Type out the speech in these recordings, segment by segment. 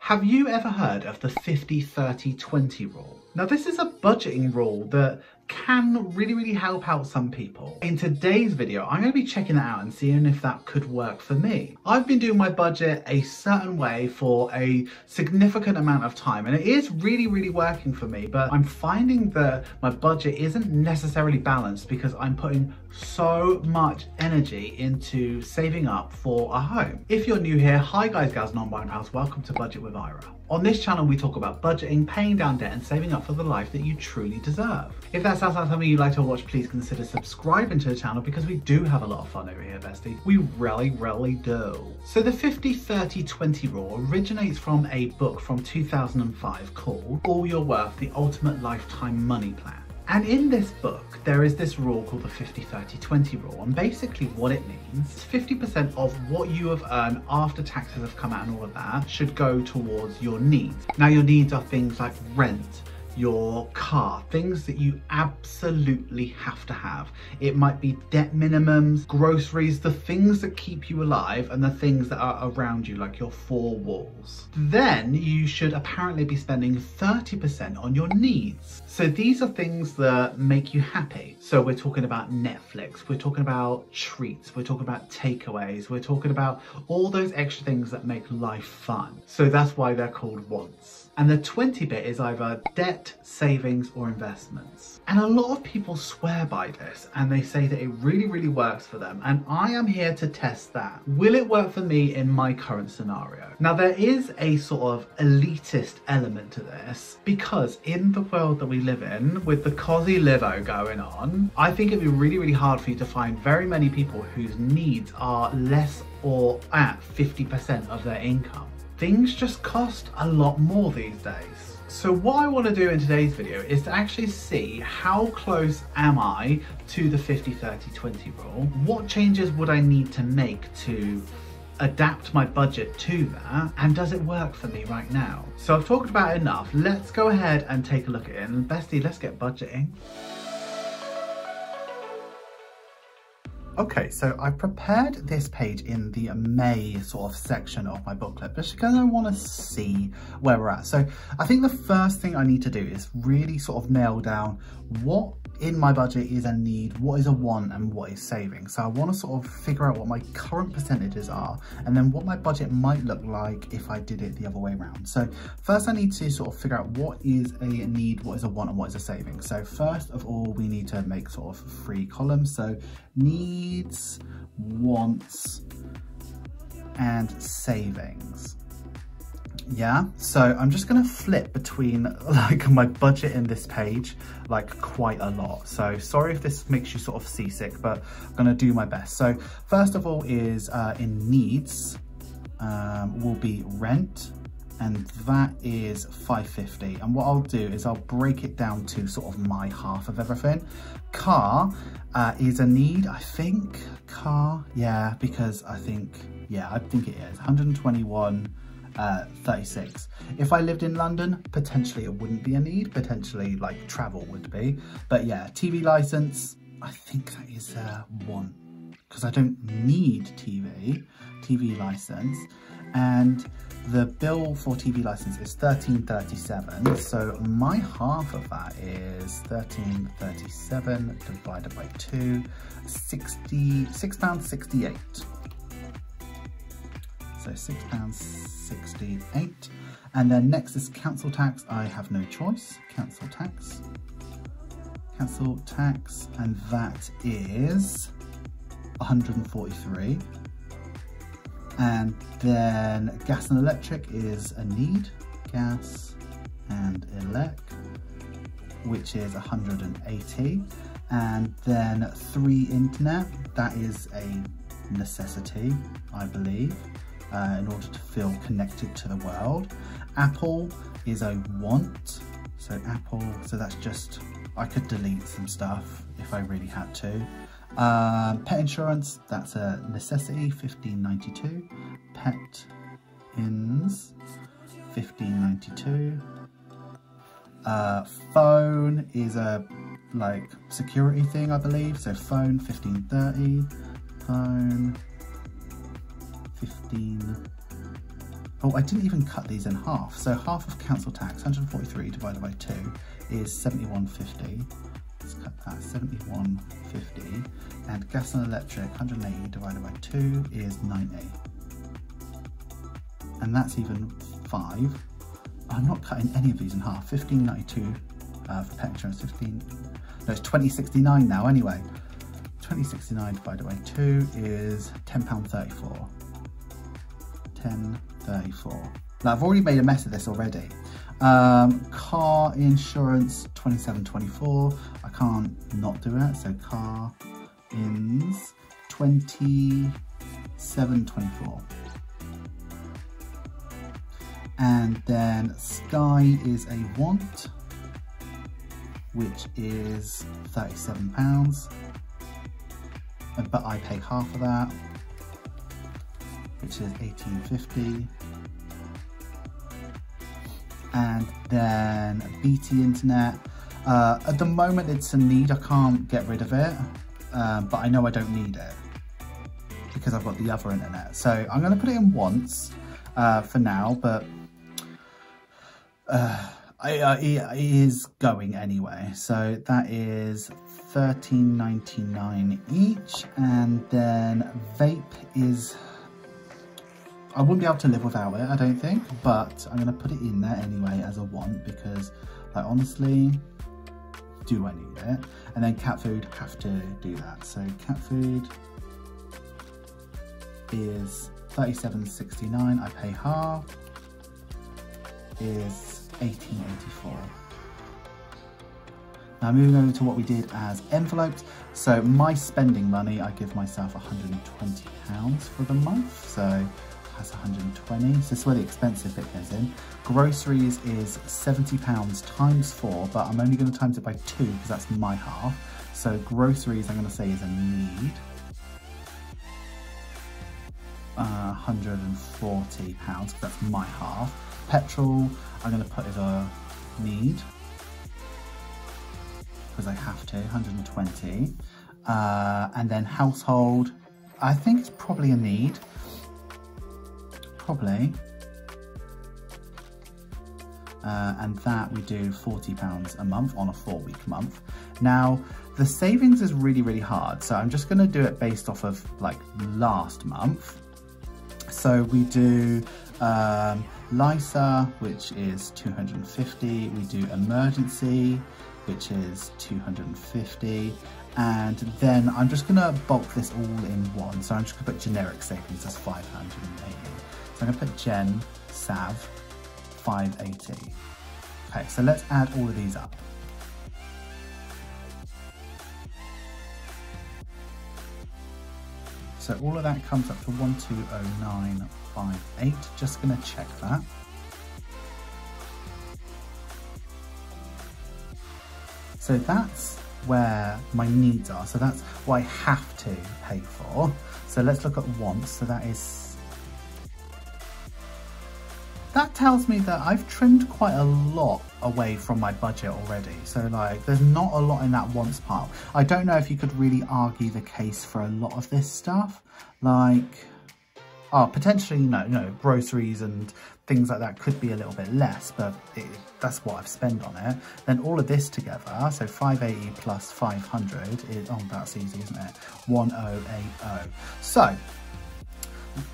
Have you ever heard of the 50-30-20 rule? Now this is a budgeting rule that can really help out some people. In today's video, I'm going to be checking that out and seeing if that could work for me. I've been doing my budget a certain way for a significant amount of time and it is really working for me, but I'm finding that my budget isn't necessarily balanced because I'm putting so much energy into saving up for a home. If you're new here, hi guys, gals, non-binary pals, welcome to Budget with Ira. On this channel, we talk about budgeting, paying down debt and saving up for the life that you truly deserve. If that sounds like something you'd like to watch, please consider subscribing to the channel because we do have a lot of fun over here, bestie. We really do. So the 50-30-20 rule originates from a book from 2005 called All You're Worth, The Ultimate Lifetime Money Plan. And in this book, there is this rule called the 50-30-20 rule. And basically what it means is 50% of what you have earned after taxes have come out and all of that should go towards your needs. Now your needs are things like rent, your car, things that you absolutely have to have. It might be debt minimums, groceries, the things that keep you alive and the things that are around you, like your four walls. Then you should apparently be spending 30% on your needs. So these are things that make you happy. So we're talking about Netflix, we're talking about treats, we're talking about takeaways, we're talking about all those extra things that make life fun. So that's why they're called wants. And the 20 bit is either debt, savings or investments. And a lot of people swear by this and they say that it really works for them. And I am here to test that. Will it work for me in my current scenario? Now there is a sort of elitist element to this because in the world that we live in with the cosy livo going on, I think it'd be really hard for you to find very many people whose needs are less or at 50% of their income. Things just cost a lot more these days. So what I want to do in today's video is to actually see how close am I to the 50-30-20 rule? What changes would I need to make to adapt my budget to that? And does it work for me right now? So I've talked about enough. Let's go ahead and take a look at it. And bestie, let's get budgeting. Okay, so I prepared this page in the May sort of section of my booklet, just because I want to see where we're at. So I think the first thing I need to do is really sort of nail down what in my budget is a need, what is a want and what is saving. So I want to sort of figure out what my current percentages are and then what my budget might look like if I did it the other way around. So first I need to sort of figure out what is a need, what is a want and what is a saving. So first of all, we need to make sort of 3 columns. So needs, wants and savings. Yeah, so I'm just gonna flip between like my budget in this page like quite a lot. So sorry if this makes you sort of seasick, but I'm gonna do my best. So first of all is in needs will be rent, and that is $550. And what I'll do is I'll break it down to sort of my half of everything. Car is a need, I think. Car, yeah, because I think it is 121. 36. If I lived in London, potentially it wouldn't be a need, potentially like travel would be, but yeah, TV license, I think that is a want because I don't need TV license, and the bill for TV license is $13.37, so my half of that is $13.37 divided by 2, £66.68. So £6.68. And then next is council tax. I have no choice. Council tax, and that is 143. And then gas and electric is a need. Gas and elec, which is 180. And then 3 internet, that is a necessity, I believe. In order to feel connected to the world. Apple is a want, so Apple, so that's just, I could delete some stuff if I really had to. Pet insurance, that's a necessity, $15.92. Pet ins, $15.92. Phone is a like security thing, I believe, so phone, $15.30. Phone, 15 Oh, I didn't even cut these in half. So half of council tax, 143 divided by 2 is 71.50. Let's cut that, 71.50. And gas and electric, 180 divided by 2 is 90. And that's even 5. I'm not cutting any of these in half. 15.92 for petrol, 15, no, it's 20.69 now anyway. 20.69 divided by 2 is £10.34. 10.34. Now I've already made a mess of this already. Car insurance, 27.24. I can't not do it, so car ins 27.24. And then Sky is a want, which is £37, but I pay half of that, which is £18.50. And then BT Internet, at the moment it's a need, I can't get rid of it, but I know I don't need it because I've got the other internet. So I'm going to put it in wants for now, but it is going anyway. So that is £13.99 each, and then vape is, I wouldn't be able to live without it, I don't think, but I'm going to put it in there anyway as a want because, like, honestly, do I need it? And then cat food, have to do that. So cat food is £37.69, I pay half, is £18.84. Now moving over to what we did as envelopes. So my spending money, I give myself £120 for the month, so that's 120. So this is where the expensive bit goes in. Groceries is £70 times 4, but I'm only going to times it by 2 because that's my half. So groceries, I'm going to say, is a need. £140 because that's my half. Petrol, I'm going to put as a need because I have to, 120. And then household, I think it's probably a need. Probably. And that we do £40 a month on a 4-week month. Now, the savings is really, really hard. So I'm just going to do it based off of like last month. So we do LISA, which is 250. We do emergency, which is 250. And then I'm just going to bulk this all in one. So I'm just going to put generic savings, that's 580. So I'm going to put Gen Sav 580. Okay, so let's add all of these up. So all of that comes up to 120958. Just going to check that. So that's where my needs are. So that's what I have to pay for. So let's look at wants. So that tells me that I've trimmed quite a lot away from my budget already. So like, there's not a lot in that wants part. I don't know if you could really argue the case for a lot of this stuff. Like, oh, potentially, no, groceries and things like that could be a little bit less, but that's what I've spent on it. Then all of this together, so 580 plus 500 is, oh, that's easy, isn't it? 1080. So,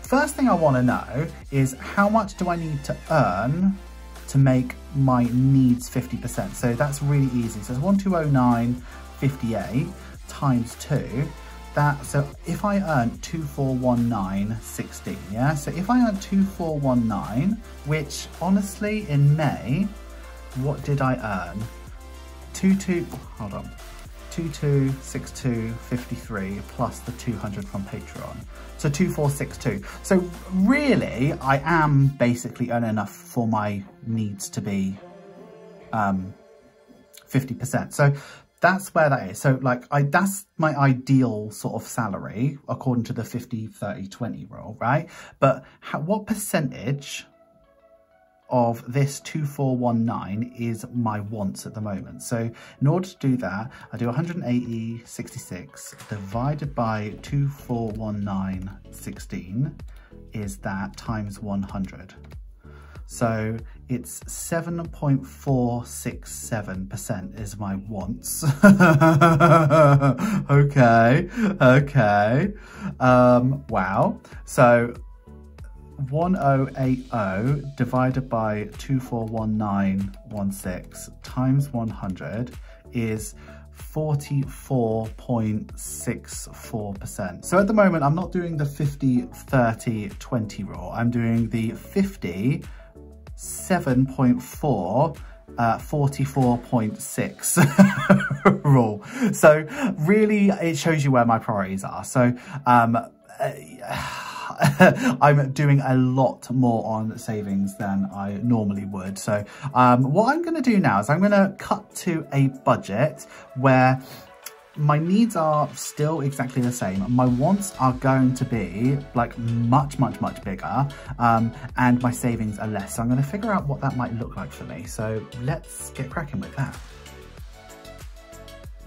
first thing I want to know is how much do I need to earn to make my needs 50%? So that's really easy. So it's 1209.58 times 2. So if I earn 2419.16, yeah? So if I earn 2419, which honestly in May, what did I earn? 2262.53 plus the 200 from Patreon. So 2462. So really, I am basically earning enough for my needs to be 50%. So that's where that is. So like, that's my ideal sort of salary according to the 50-30-20 rule, right? But what percentage of this 2419 is my wants at the moment? So in order to do that, I do 180.66 divided by 2419.16, is that times 100. So it's 7.467% is my wants. Okay. Wow. So 1080 divided by 241916 times 100 is 44.64%. So at the moment, I'm not doing the 50, 30, 20 rule. I'm doing the 50, 7.4, 44.6 rule. So really, it shows you where my priorities are. So I'm doing a lot more on savings than I normally would. So what I'm going to do now is I'm going to cut to a budget where my needs are still exactly the same. My wants are going to be like much bigger, and my savings are less. So I'm going to figure out what that might look like for me. So let's get cracking with that.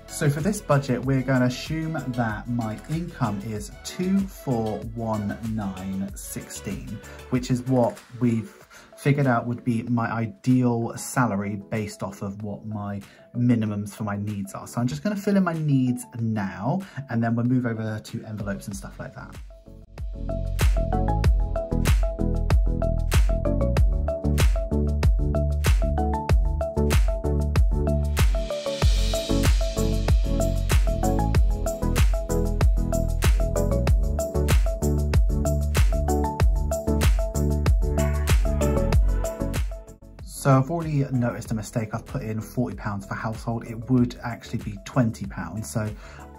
So for this budget, we're going to assume that my income is 241916, which is what we've figured out would be my ideal salary based off of what my minimums for my needs are. So I'm just going to fill in my needs now, and then we'll move over to envelopes and stuff like that. So I've already noticed a mistake. I've put in £40 for household. It would actually be £20. So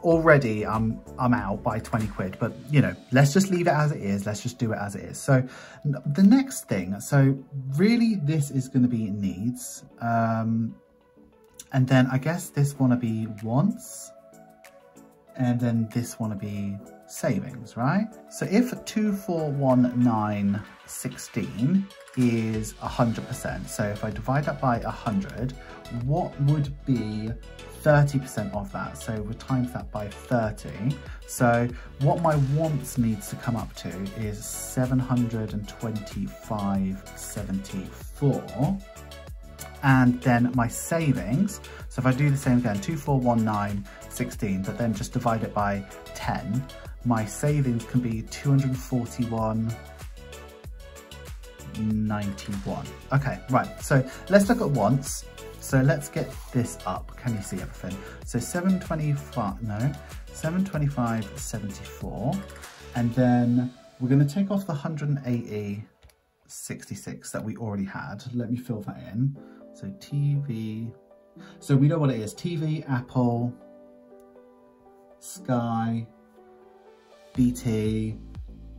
already I'm out by 20 quid, but you know, let's just leave it as it is. Let's just do it as it is. So the next thing, so really this is going to be needs. And then I guess this want to be wants. And then this want to be savings, right? So if 241916 is 100%, so if I divide that by 100, what would be 30% of that? So we times that by 30. So what my wants needs to come up to is 725.74. And then my savings, so if I do the same again, 241916, but then just divide it by 10, my savings can be 241.91. Okay, right, so let's look at wants. So let's get this up. Can you see everything? So 725.74, and then we're going to take off the 180.66 that we already had. Let me fill that in. So TV, so we know what it is. TV, Apple, Sky, BT,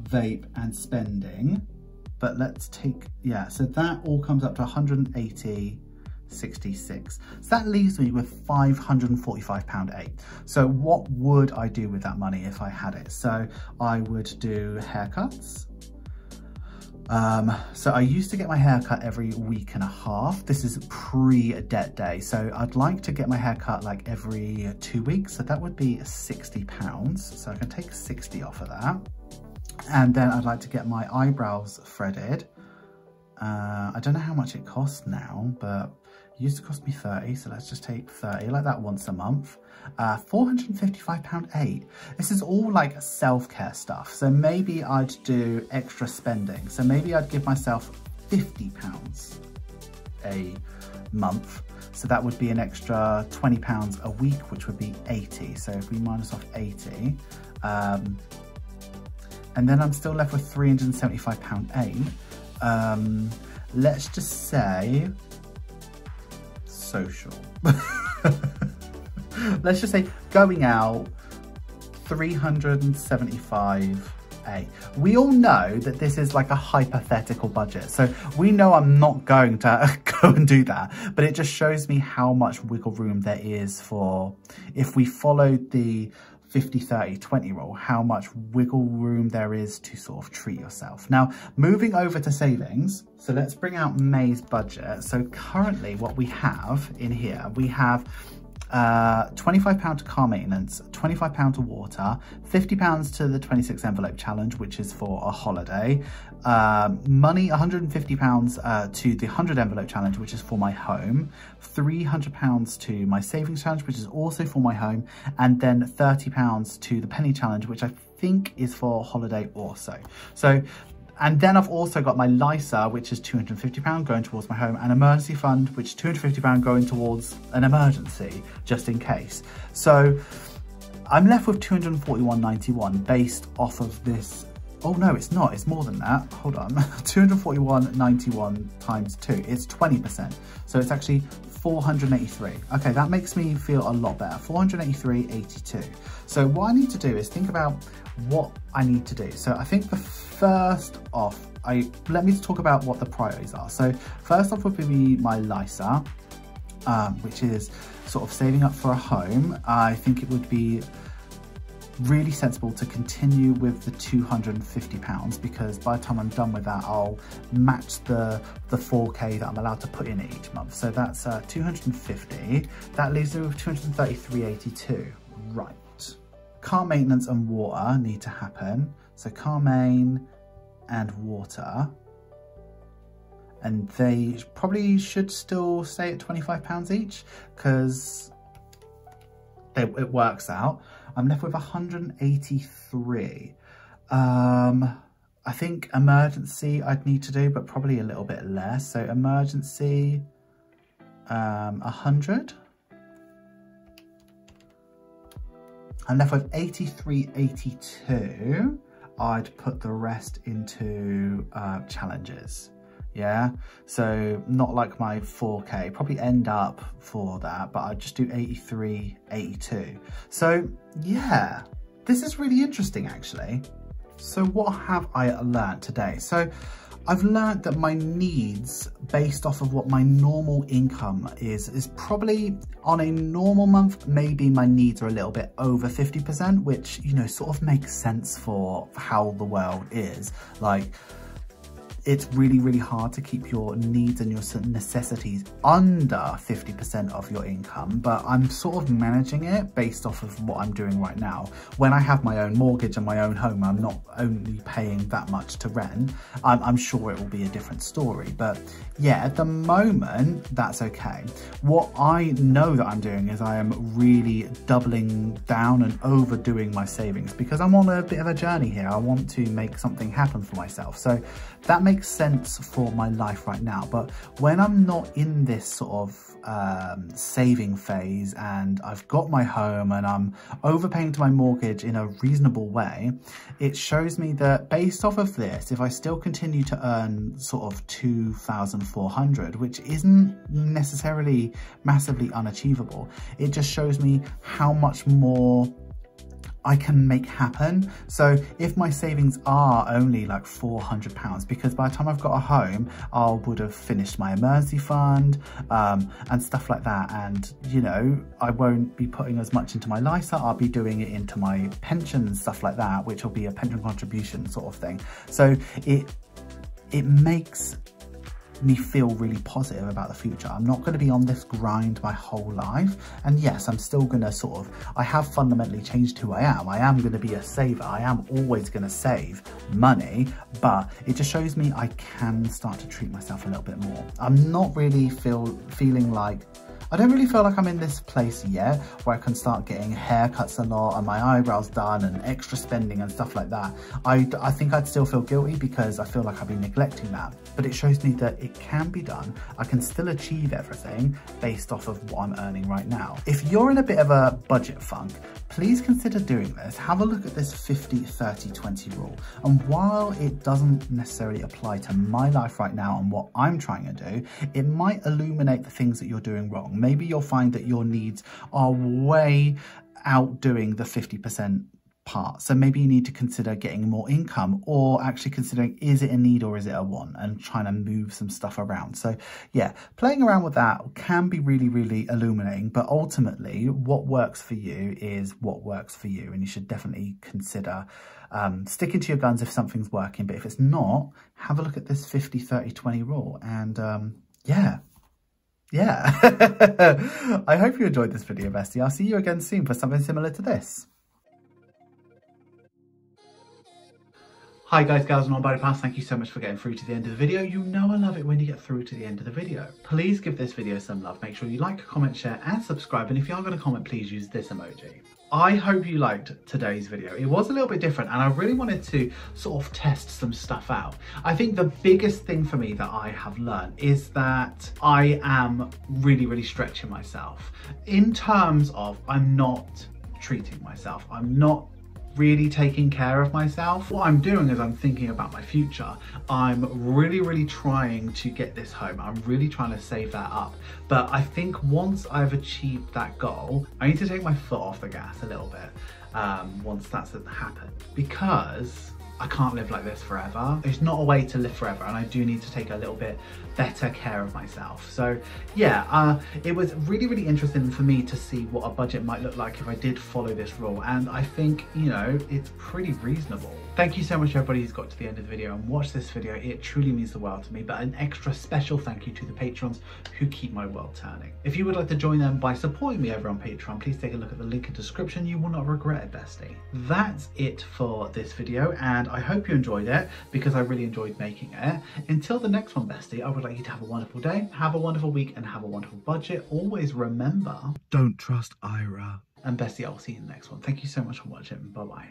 vape and spending. But let's take, yeah, so that all comes up to 180.66. So that leaves me with £545.8. So what would I do with that money if I had it? So I would do haircuts. So I used to get my haircut every week and a half. This is pre-debt day. So I'd like to get my haircut like every 2 weeks. So that would be £60. So I can take 60 off of that. And then I'd like to get my eyebrows threaded. I don't know how much it costs now, but it used to cost me 30. So let's just take 30, like that once a month. £455.8. This is all like self-care stuff. So maybe I'd do extra spending. So maybe I'd give myself £50 a month. So that would be an extra £20 a week, which would be 80. So if we minus off 80, and then I'm still left with £375.8. Let's just say social. Let's just say going out, 375.8. We all know that this is like a hypothetical budget. So we know I'm not going to go and do that, but it just shows me how much wiggle room there is for, if we followed the 50, 30, 20 rule, how much wiggle room there is to sort of treat yourself. Now, moving over to savings. So let's bring out May's budget. So currently what we have in here, we have £25 to car maintenance, £25 to water, £50 to the 26 envelope challenge, which is for a holiday, money £150 to the 100 envelope challenge, which is for my home, £300 to my savings challenge, which is also for my home, and then £30 to the penny challenge, which I think is for holiday also. So, and then I've also got my LISA, which is £250 going towards my home, and emergency fund, which is £250 going towards an emergency, just in case. So I'm left with £241.91 based off of this. Oh no, it's not, it's more than that. Hold on, 241.91 times 2, it's 20%. So it's actually 483. Okay, that makes me feel a lot better. 483.82. So what I need to do is think about what I need to do. So I think the first off, let me talk about what the priorities are. So first off would be my LISA, which is sort of saving up for a home. I think it would be really sensible to continue with the £250 because by the time I'm done with that, I'll match the 4K that I'm allowed to put in each month. So that's 250. That leaves me with 233.82. Right. Car maintenance and water need to happen. So car main and water. And they probably should still stay at £25 each because it works out. I'm left with 183. I think emergency I'd need to do, but probably a little bit less. So emergency, 100. I'm left with 83.82. I'd put the rest into challenges. Yeah, so not like my 4K, probably end up for that, but I'd just do 83.82. So yeah, this is really interesting actually. So what have I learned today? So I've learned that my needs based off of what my normal income is probably on a normal month, maybe my needs are a little bit over 50%, which, you know, sort of makes sense for how the world is. Like, it's really, really hard to keep your needs and your necessities under 50% of your income, but I'm sort of managing it based off of what I'm doing right now. When I have my own mortgage and my own home, I'm not only paying that much to rent. I'm sure it will be a different story, but yeah, at the moment, that's okay. What I know that I'm doing is I am really doubling down and overdoing my savings because I'm on a bit of a journey here. I want to make something happen for myself. So that makes sense for my life right now. But when I'm not in this sort of saving phase and I've got my home and I'm overpaying to my mortgage in a reasonable way, it shows me that based off of this, if I still continue to earn sort of 2,400, which isn't necessarily massively unachievable, it just shows me how much more I can make happen. So if my savings are only like £400, because by the time I've got a home, I would have finished my emergency fund and stuff like that. And, you know, I won't be putting as much into my LISA, I'll be doing it into my pension and stuff like that, which will be a pension contribution sort of thing. So it makes me feel really positive about the future. I'm not going to be on this grind my whole life. And yes, I'm still going to sort of, I have fundamentally changed who I am. I am going to be a saver. I am always going to save money, but it just shows me I can start to treat myself a little bit more. I'm not really feeling like, I don't really feel like I'm in this place yet where I can start getting haircuts a lot and my eyebrows done and extra spending and stuff like that. I think I'd still feel guilty because I feel like I've been neglecting that. But it shows me that it can be done. I can still achieve everything based off of what I'm earning right now. If you're in a bit of a budget funk, please consider doing this. Have a look at this 50-30-20 rule. And while it doesn't necessarily apply to my life right now and what I'm trying to do, it might illuminate the things that you're doing wrong. Maybe you'll find that your needs are way outdoing the 50% part. So maybe you need to consider getting more income, or actually considering, is it a need or is it a want, and trying to move some stuff around. So yeah, playing around with that can be really, really illuminating, but ultimately what works for you is what works for you. And you should definitely consider sticking to your guns if something's working. But if it's not, have a look at this 50-30-20 rule. And yeah, yeah. I hope you enjoyed this video, bestie. I'll see you again soon for something similar to this. Hi guys, gals and all-body pals, thank you so much for getting through to the end of the video. You know I love it when you get through to the end of the video. Please give this video some love. Make sure you like, comment, share and subscribe. And if you are going to comment, please use this emoji. I hope you liked today's video. It was a little bit different and I really wanted to sort of test some stuff out. I think the biggest thing for me that I have learned is that I am really stretching myself. In terms of I'm not treating myself. I'm not really taking care of myself. What I'm doing is I'm thinking about my future. I'm really trying to get this home. I'm really trying to save that up. But I think once I've achieved that goal, I need to take my foot off the gas a little bit once that's happened, because I can't live like this forever. It's not a way to live forever, and I do need to take a little bit better care of myself. So yeah, it was really interesting for me to see what a budget might look like if I did follow this rule, and I think, you know, it's pretty reasonable. Thank you so much everybody who's got to the end of the video and watched this video. It truly means the world to me, but an extra special thank you to the patrons who keep my world turning. If you would like to join them by supporting me over on Patreon, please take a look at the link in the description. You will not regret it, bestie. That's it for this video, and I hope you enjoyed it because I really enjoyed making it. Until the next one, bestie, I would like you to have a wonderful day, have a wonderful week, and have a wonderful budget. Always remember, don't trust Ira. And bestie, I will see you in the next one. Thank you so much for watching. Bye bye.